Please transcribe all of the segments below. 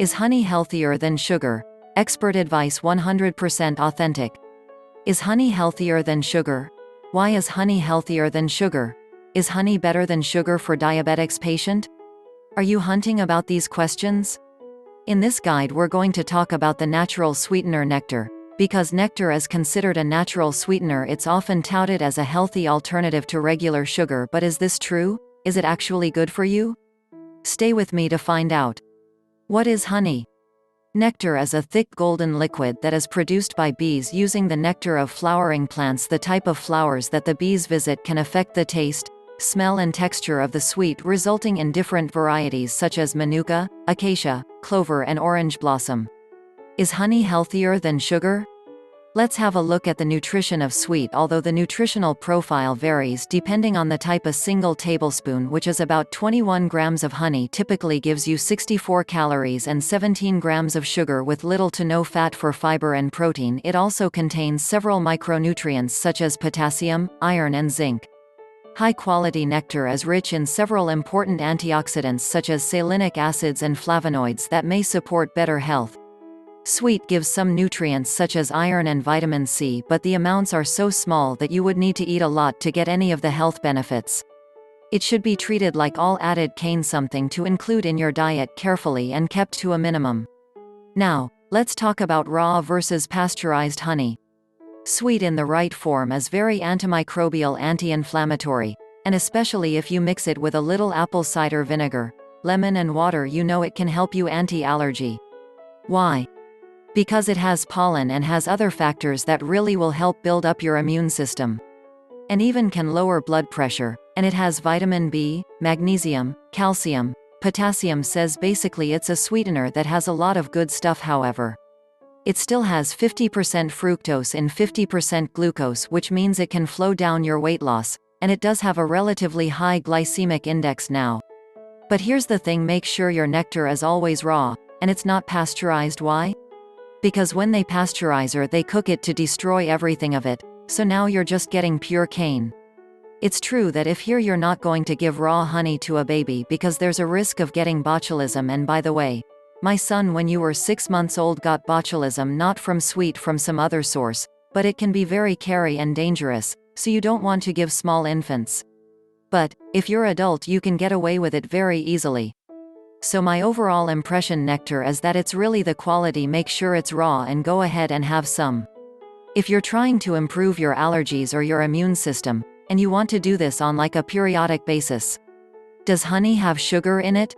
Is honey healthier than sugar? Expert advice 100% authentic. Is honey healthier than sugar? Why is honey healthier than sugar? Is honey better than sugar for diabetics patient? Are you hunting about these questions? In this guide we're going to talk about the natural sweetener nectar. Because nectar is considered a natural sweetener, it's often touted as a healthy alternative to regular sugar, but is this true? Is it actually good for you? Stay with me to find out. What is honey? Nectar is a thick golden liquid that is produced by bees using the nectar of flowering plants. The type of flowers that the bees visit can affect the taste, smell and texture of the sweet, resulting in different varieties such as manuka, acacia, clover and orange blossom. Is honey healthier than sugar? Let's have a look at the nutrition of sweet. Although the nutritional profile varies depending on the type, a single tablespoon, which is about 21 grams of honey, typically gives you 64 calories and 17 grams of sugar with little to no fat for fiber and protein. It also contains several micronutrients such as potassium, iron and zinc. High-quality nectar is rich in several important antioxidants such as salinic acids and flavonoids that may support better health. Sweet gives some nutrients such as iron and vitamin C, but the amounts are so small that you would need to eat a lot to get any of the health benefits. It should be treated like all added cane, something to include in your diet carefully and kept to a minimum. Now, let's talk about raw versus pasteurized honey. Sweet in the right form is very antimicrobial, anti-inflammatory, and especially if you mix it with a little apple cider vinegar, lemon and water, you know it can help you anti-allergy. Why? Because it has pollen and has other factors that really will help build up your immune system. And even can lower blood pressure, and it has vitamin B, magnesium, calcium, potassium. Says basically it's a sweetener that has a lot of good stuff. However, it still has 50% fructose and 50% glucose, which means it can slow down your weight loss, and it does have a relatively high glycemic index now. But here's the thing, make sure your nectar is always raw, and it's not pasteurized. Why? Because when they pasteurize they cook it to destroy everything of it, so now you're just getting pure cane. It's true that if you're not going to give raw honey to a baby because there's a risk of getting botulism. And by the way, my son when you were 6 months old got botulism, not from sweet, from some other source, but it can be very scary and dangerous, so you don't want to give small infants. But if you're adult you can get away with it very easily. So my overall impression nectar is that it's really the quality. Make sure it's raw and go ahead and have some. If you're trying to improve your allergies or your immune system, and you want to do this on like a periodic basis. Does honey have sugar in it?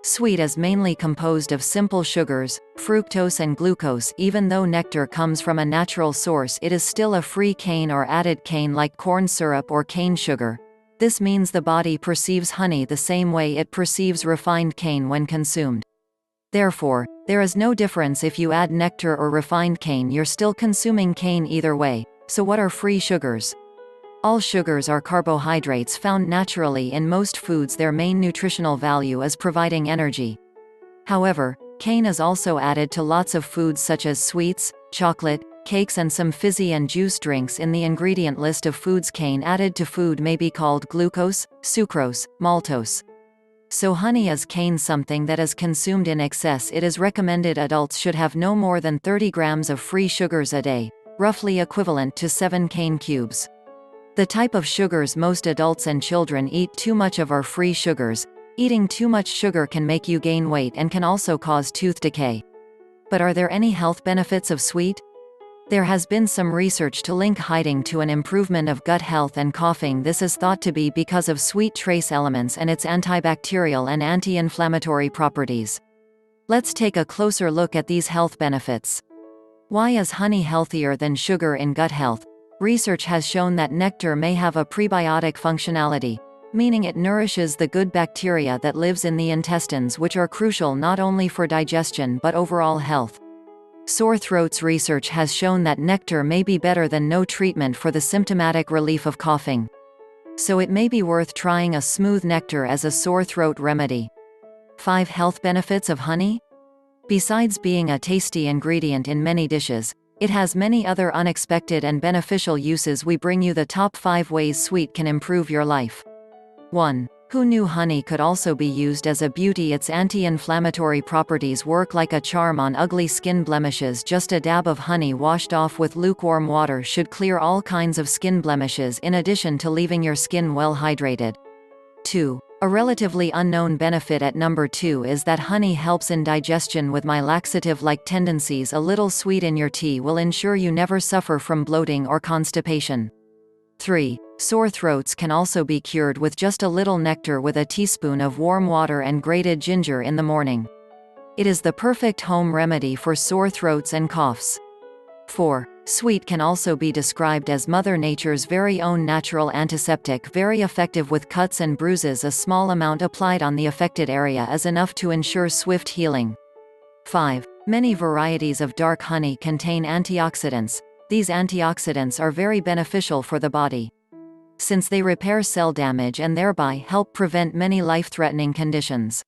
Sweet is mainly composed of simple sugars, fructose and glucose. Even though nectar comes from a natural source, it is still a free cane or added cane like corn syrup or cane sugar. This means the body perceives honey the same way it perceives refined cane when consumed. Therefore, there is no difference if you add nectar or refined cane, you're still consuming cane either way. So what are free sugars? All sugars are carbohydrates found naturally in most foods. Their main nutritional value is providing energy. However, cane is also added to lots of foods such as sweets, chocolate, cakes and some fizzy and juice drinks. In the ingredient list of foods cane added to food may be called glucose, sucrose, maltose. So honey is cane, something that is consumed in excess. It is recommended adults should have no more than 30 grams of free sugars a day, roughly equivalent to 7 cane cubes. The type of sugars most adults and children eat too much of are free sugars. Eating too much sugar can make you gain weight and can also cause tooth decay. But are there any health benefits of sweet? There has been some research to link hiding to an improvement of gut health and coughing. This is thought to be because of sweet trace elements and its antibacterial and anti-inflammatory properties. Let's take a closer look at these health benefits. Why is honey healthier than sugar in gut health? Research has shown that nectar may have a prebiotic functionality, meaning it nourishes the good bacteria that lives in the intestines, which are crucial not only for digestion but overall health. Sore throats. Research has shown that nectar may be better than no treatment for the symptomatic relief of coughing. So it may be worth trying a smooth nectar as a sore throat remedy. 5 health benefits of honey. Besides being a tasty ingredient in many dishes, it has many other unexpected and beneficial uses. We bring you the top 5 ways sweet can improve your life. 1. Who knew honey could also be used as a beauty? Its anti-inflammatory properties work like a charm on ugly skin blemishes. Just a dab of honey washed off with lukewarm water should clear all kinds of skin blemishes in addition to leaving your skin well hydrated. 2. A relatively unknown benefit at number 2 is that honey helps in digestion with my laxative-like tendencies. A little sweet in your tea will ensure you never suffer from bloating or constipation. 3. Sore throats can also be cured with just a little nectar with a teaspoon of warm water and grated ginger in the morning. It is the perfect home remedy for sore throats and coughs. 4. Sweet can also be described as Mother Nature's very own natural antiseptic, very effective with cuts and bruises. A small amount applied on the affected area is enough to ensure swift healing. 5. Many varieties of dark honey contain antioxidants. These antioxidants are very beneficial for the body, since they repair cell damage and thereby help prevent many life-threatening conditions.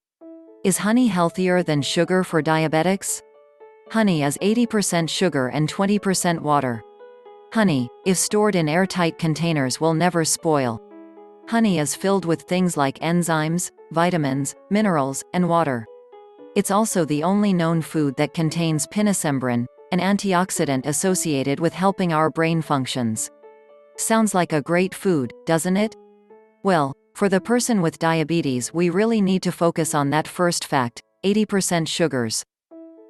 Is honey healthier than sugar for diabetics? Honey is 80% sugar and 20% water. Honey, if stored in airtight containers, will never spoil. Honey is filled with things like enzymes, vitamins, minerals, and water. It's also the only known food that contains pinosembrin, an antioxidant associated with helping our brain functions. Sounds like a great food, doesn't it? Well, for the person with diabetes, we really need to focus on that first fact: 80% sugars.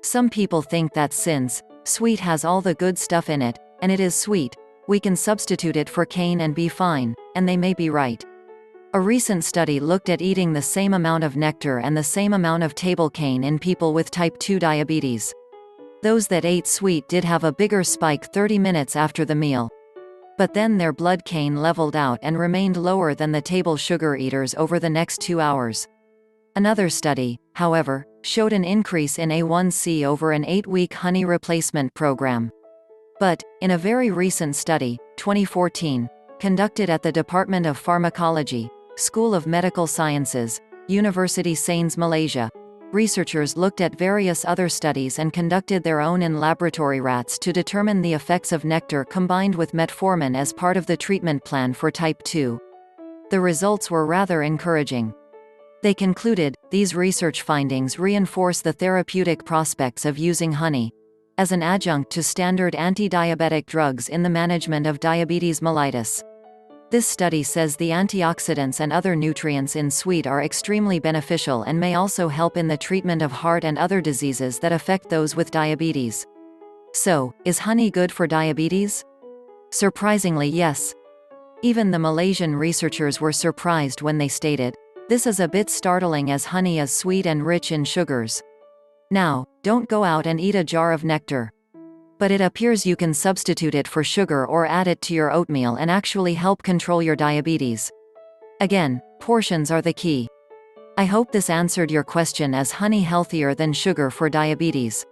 Some people think that since sweet has all the good stuff in it, and it is sweet, we can substitute it for cane and be fine, and they may be right. A recent study looked at eating the same amount of nectar and the same amount of table cane in people with type 2 diabetes. Those that ate sweet did have a bigger spike 30 minutes after the meal. But then their blood cane leveled out and remained lower than the table sugar eaters over the next 2 hours. Another study, however, showed an increase in A1C over an 8-week honey replacement program. But, in a very recent study, 2014, conducted at the Department of Pharmacology, School of Medical Sciences, University Sains Malaysia, researchers looked at various other studies and conducted their own in laboratory rats to determine the effects of nectar combined with metformin as part of the treatment plan for type 2. The results were rather encouraging. They concluded, these research findings reinforce the therapeutic prospects of using honey as an adjunct to standard anti-diabetic drugs in the management of diabetes mellitus. This study says the antioxidants and other nutrients in sweet are extremely beneficial and may also help in the treatment of heart and other diseases that affect those with diabetes. So, is honey good for diabetes? Surprisingly, yes. Even the Malaysian researchers were surprised when they stated, "This is a bit startling as honey is sweet and rich in sugars." Now, don't go out and eat a jar of nectar. But it appears you can substitute it for sugar or add it to your oatmeal and actually help control your diabetes. Again, portions are the key. I hope this answered your question. Is honey healthier than sugar for diabetes?